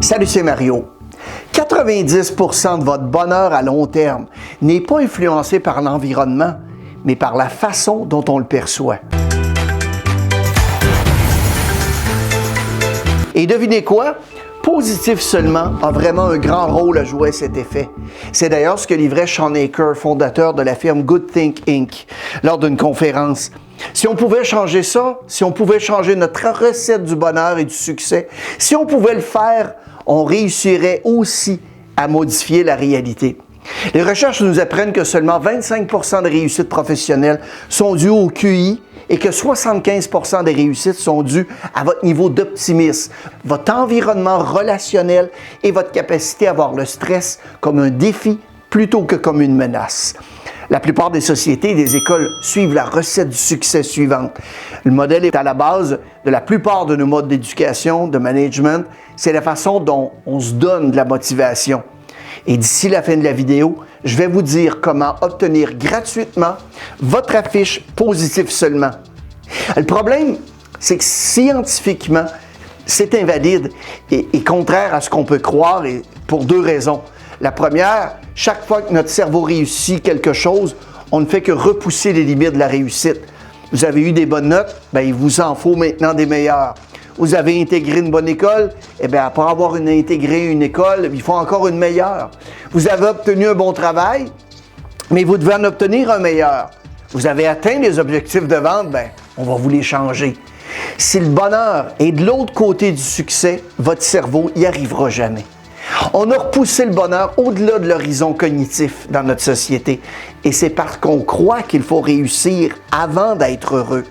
Salut, c'est Mario. 90% de votre bonheur à long terme n'est pas influencé par l'environnement, mais par la façon dont on le perçoit. Et devinez quoi? Positif seulement a vraiment un grand rôle à jouer à cet effet. C'est d'ailleurs ce que livrait Shawn Achor, fondateur de la firme Good Think Inc., lors d'une conférence. Si on pouvait changer ça, si on pouvait changer notre recette du bonheur et du succès, si on pouvait le faire, on réussirait aussi à modifier la réalité. Les recherches nous apprennent que seulement 25% des réussites professionnelles sont dues au QI et que 75% des réussites sont dues à votre niveau d'optimisme, votre environnement relationnel et votre capacité à voir le stress comme un défi plutôt que comme une menace. La plupart des sociétés et des écoles suivent la recette du succès suivante. Le modèle est à la base de la plupart de nos modes d'éducation, de management. C'est la façon dont on se donne de la motivation. Et d'ici la fin de la vidéo, je vais vous dire comment obtenir gratuitement votre affiche positive seulement. Le problème, c'est que scientifiquement, c'est invalide et contraire à ce qu'on peut croire et pour deux raisons. La première, chaque fois que notre cerveau réussit quelque chose, on ne fait que repousser les limites de la réussite. Vous avez eu des bonnes notes, bien, il vous en faut maintenant des meilleures. Vous avez intégré une bonne école, eh bien, après avoir intégré une école, il faut encore une meilleure. Vous avez obtenu un bon travail, mais vous devez en obtenir un meilleur. Vous avez atteint les objectifs de vente, bien, on va vous les changer. Si le bonheur est de l'autre côté du succès, votre cerveau n'y arrivera jamais. On a repoussé le bonheur au-delà de l'horizon cognitif dans notre société. Et c'est parce qu'on croit qu'il faut réussir avant d'être heureux.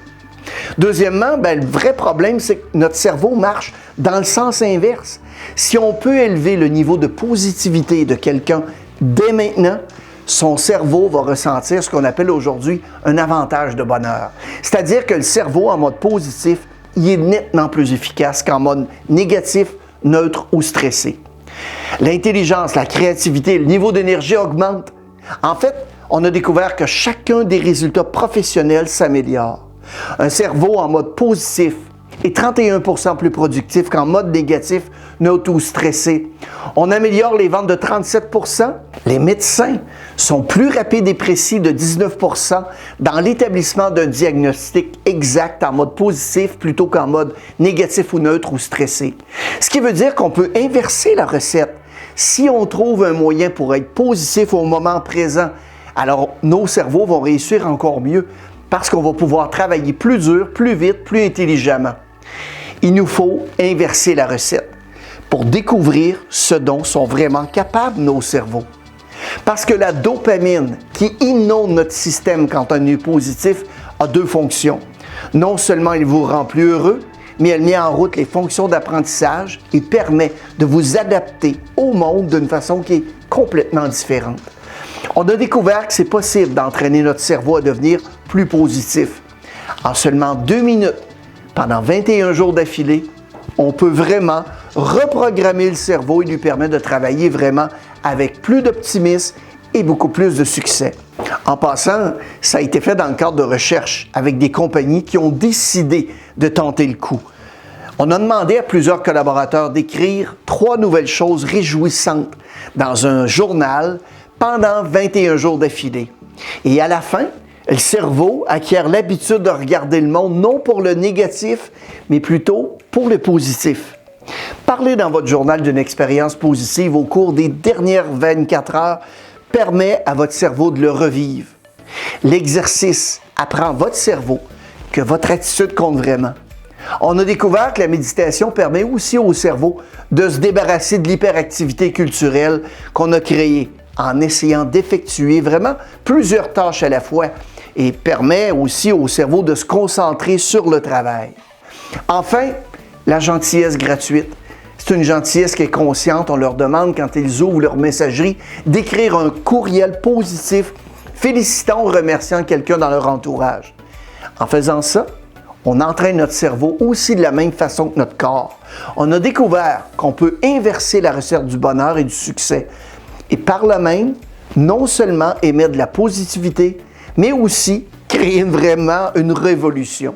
Deuxièmement, le vrai problème, c'est que notre cerveau marche dans le sens inverse. Si on peut élever le niveau de positivité de quelqu'un dès maintenant, son cerveau va ressentir ce qu'on appelle aujourd'hui un avantage de bonheur. C'est-à-dire que le cerveau en mode positif, il est nettement plus efficace qu'en mode négatif, neutre ou stressé. L'intelligence, la créativité, le niveau d'énergie augmentent. En fait, on a découvert que chacun des résultats professionnels s'améliore. Un cerveau en mode positif est 31% plus productif qu'en mode négatif, neutre ou stressé. On améliore les ventes de 37%. Les médecins sont plus rapides et précis de 19% dans l'établissement d'un diagnostic exact en mode positif plutôt qu'en mode négatif ou neutre ou stressé. Ce qui veut dire qu'on peut inverser la recette. Si on trouve un moyen pour être positif au moment présent, alors nos cerveaux vont réussir encore mieux parce qu'on va pouvoir travailler plus dur, plus vite, plus intelligemment. Il nous faut inverser la recette pour découvrir ce dont sont vraiment capables nos cerveaux. Parce que la dopamine qui inonde notre système quand on est positif a deux fonctions. Non seulement il vous rend plus heureux, mais elle met en route les fonctions d'apprentissage et permet de vous adapter au monde d'une façon qui est complètement différente. On a découvert que c'est possible d'entraîner notre cerveau à devenir plus positif. En seulement 2 minutes, pendant 21 jours d'affilée, on peut vraiment reprogrammer le cerveau et lui permettre de travailler vraiment avec plus d'optimisme et beaucoup plus de succès. En passant, ça a été fait dans le cadre de recherche avec des compagnies qui ont décidé de tenter le coup. On a demandé à plusieurs collaborateurs d'écrire 3 nouvelles choses réjouissantes dans un journal pendant 21 jours d'affilée. Et à la fin, le cerveau acquiert l'habitude de regarder le monde non pour le négatif, mais plutôt pour le positif. Parlez dans votre journal d'une expérience positive au cours des dernières 24 heures permet à votre cerveau de le revivre. L'exercice apprend votre cerveau que votre attitude compte vraiment. On a découvert que la méditation permet aussi au cerveau de se débarrasser de l'hyperactivité culturelle qu'on a créée en essayant d'effectuer vraiment plusieurs tâches à la fois et permet aussi au cerveau de se concentrer sur le travail. Enfin, la gentillesse gratuite. C'est une gentillesse qui est consciente. On leur demande, quand ils ouvrent leur messagerie, d'écrire un courriel positif félicitant ou remerciant quelqu'un dans leur entourage. En faisant ça, on entraîne notre cerveau aussi de la même façon que notre corps. On a découvert qu'on peut inverser la recette du bonheur et du succès et par là même, non seulement émettre de la positivité, mais aussi créer vraiment une révolution.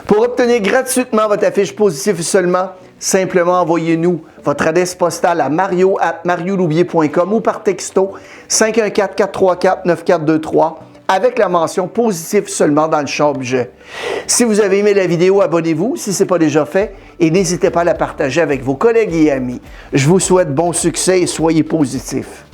Pour obtenir gratuitement votre affiche Positif seulement, simplement envoyez-nous votre adresse postale à mario@marioloubier.com ou par texto 514-434-9423 avec la mention Positif seulement dans le champ objet. Si vous avez aimé la vidéo, abonnez-vous si ce n'est pas déjà fait et n'hésitez pas à la partager avec vos collègues et amis. Je vous souhaite bon succès et soyez positifs.